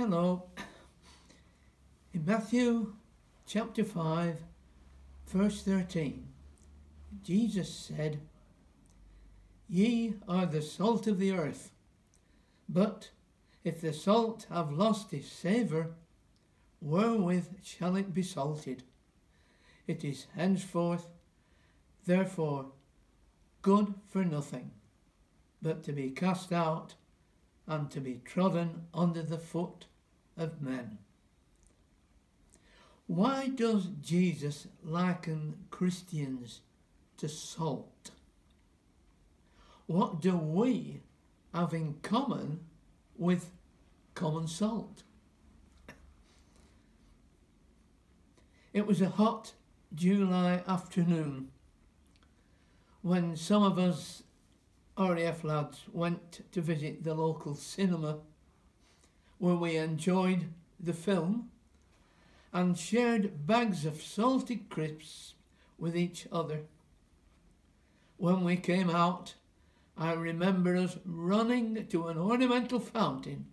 Hello. In Matthew chapter 5, verse 13, Jesus said, "Ye are the salt of the earth, but if the salt have lost his savour, wherewith shall it be salted? It is henceforth, therefore, good for nothing, but to be cast out and to be trodden under the foot of men." Why does Jesus liken Christians to salt? What do we have in common with common salt? It was a hot July afternoon when some of us RAF lads went to visit the local cinema where we enjoyed the film and shared bags of salted crisps with each other. When we came out, I remember us running to an ornamental fountain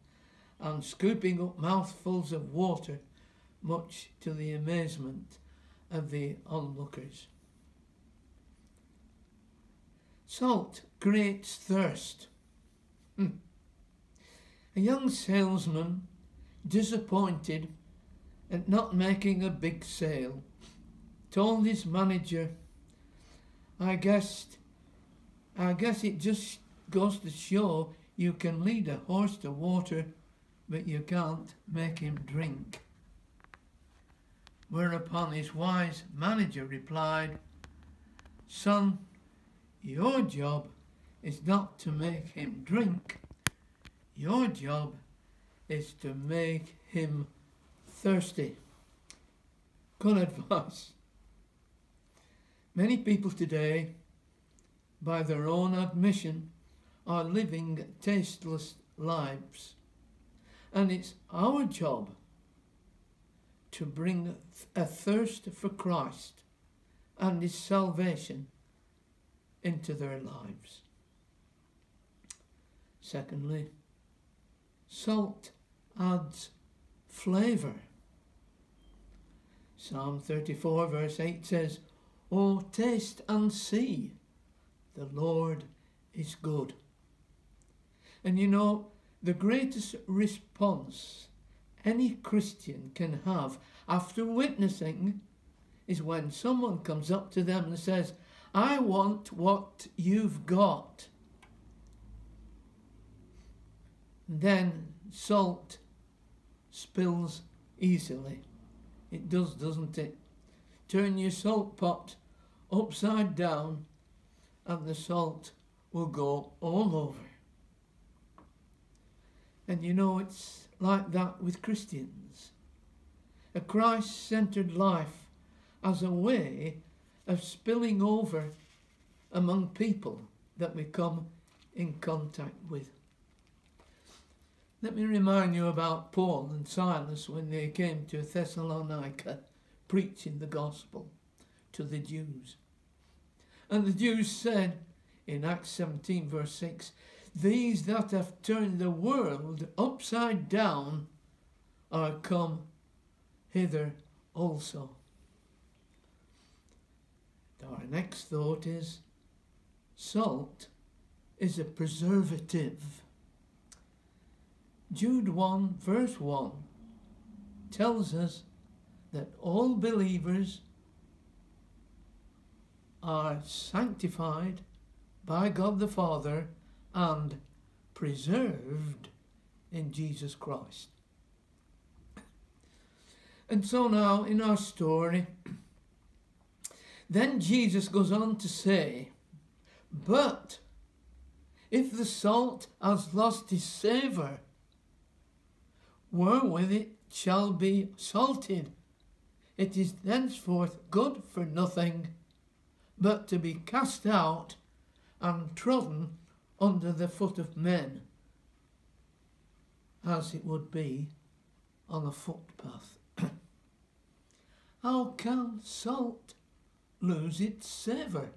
and scooping up mouthfuls of water, much to the amazement of the onlookers. Salt creates thirst. A young salesman, disappointed at not making a big sale, told his manager, I guess it just goes to show you can lead a horse to water, but you can't make him drink." Whereupon his wise manager replied, "Son, your job is not to make him drink. Your job is to make him thirsty." Good advice. Many people today, by their own admission, are living tasteless lives. And it's our job to bring a thirst for Christ and his salvation into their lives. Secondly, salt adds flavour. Psalm 34 verse 8 says, "Oh, taste and see, the Lord is good." And you know, the greatest response any Christian can have after witnessing is when someone comes up to them and says, "I want what you've got." Then salt spills easily. It does, doesn't it? Turn your salt pot upside down and the salt will go all over. And you know, it's like that with Christians. A Christ-centered life as a way of spilling over among people that we come in contact with. Let me remind you about Paul and Silas when they came to Thessalonica preaching the gospel to the Jews. And the Jews said in Acts 17 verse 6, "These that have turned the world upside down are come hither also." Our next thought is, salt is a preservative. Jude 1 verse 1 tells us that all believers are sanctified by God the Father and preserved in Jesus Christ. And so now in our story, then Jesus goes on to say, "But if the salt has lost his savour, wherewith it shall be salted, it is thenceforth good for nothing, but to be cast out and trodden under the foot of men, as it would be on a footpath." How can salt lose its savour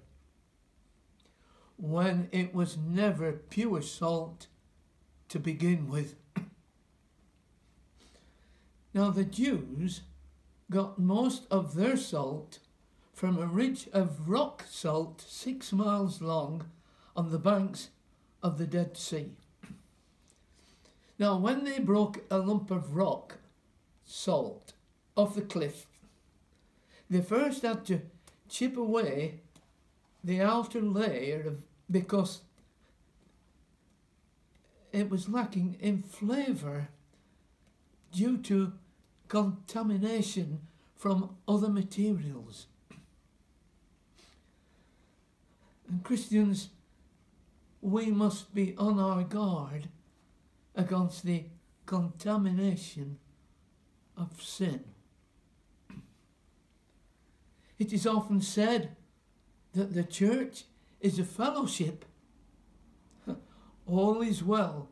when it was never pure salt to begin with? Now the Jews got most of their salt from a ridge of rock salt 6 miles long on the banks of the Dead Sea. Now when they broke a lump of rock salt off the cliff, they first had to chip away the outer layer because it was lacking in flavour due to contamination from other materials. And Christians, we must be on our guard against the contamination of sin. It is often said that the church is a fellowship. All is well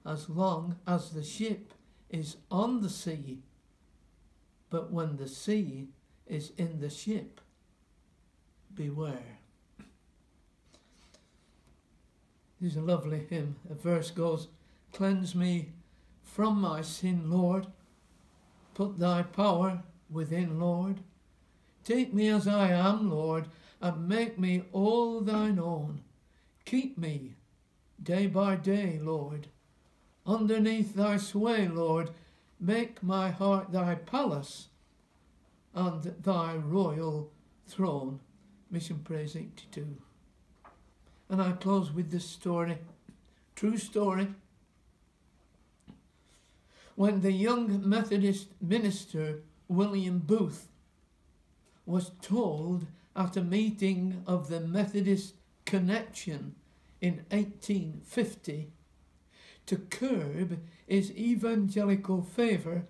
as long as the ship is on the sea, but when the sea is in the ship, beware. There's a lovely hymn. A verse goes, "Cleanse me from my sin, Lord. Put thy power within, Lord. Take me as I am, Lord, and make me all thine own. Keep me day by day, Lord. Underneath thy sway, Lord, make my heart thy palace and thy royal throne." Mission Praise 82. And I close with this story, true story. When the young Methodist minister William Booth was told at a meeting of the Methodist Connection in 1850 to curb his evangelical favour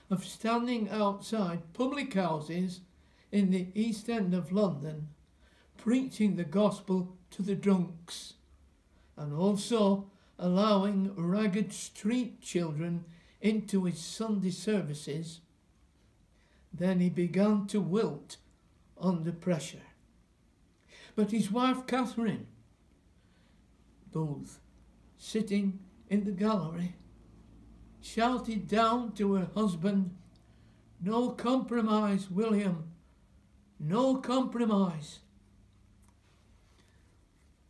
of standing outside public houses in the East End of London preaching the gospel to the drunks, and also allowing ragged street children into his Sunday services, then he began to wilt under pressure. But his wife Catherine Booth, sitting in the gallery, shouted down to her husband, "No compromise, William, no compromise."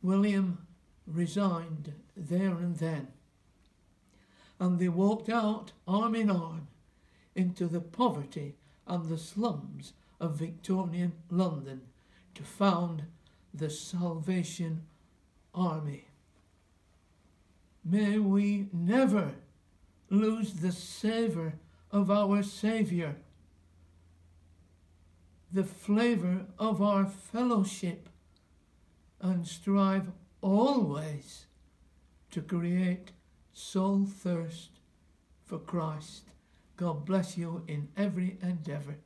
William resigned there and then, and they walked out arm in arm into the poverty and the slums of Victorian London to found the Salvation Army. May we never lose the savour of our Saviour, the flavour of our fellowship, and strive always to create soul thirst for Christ. God bless you in every endeavour.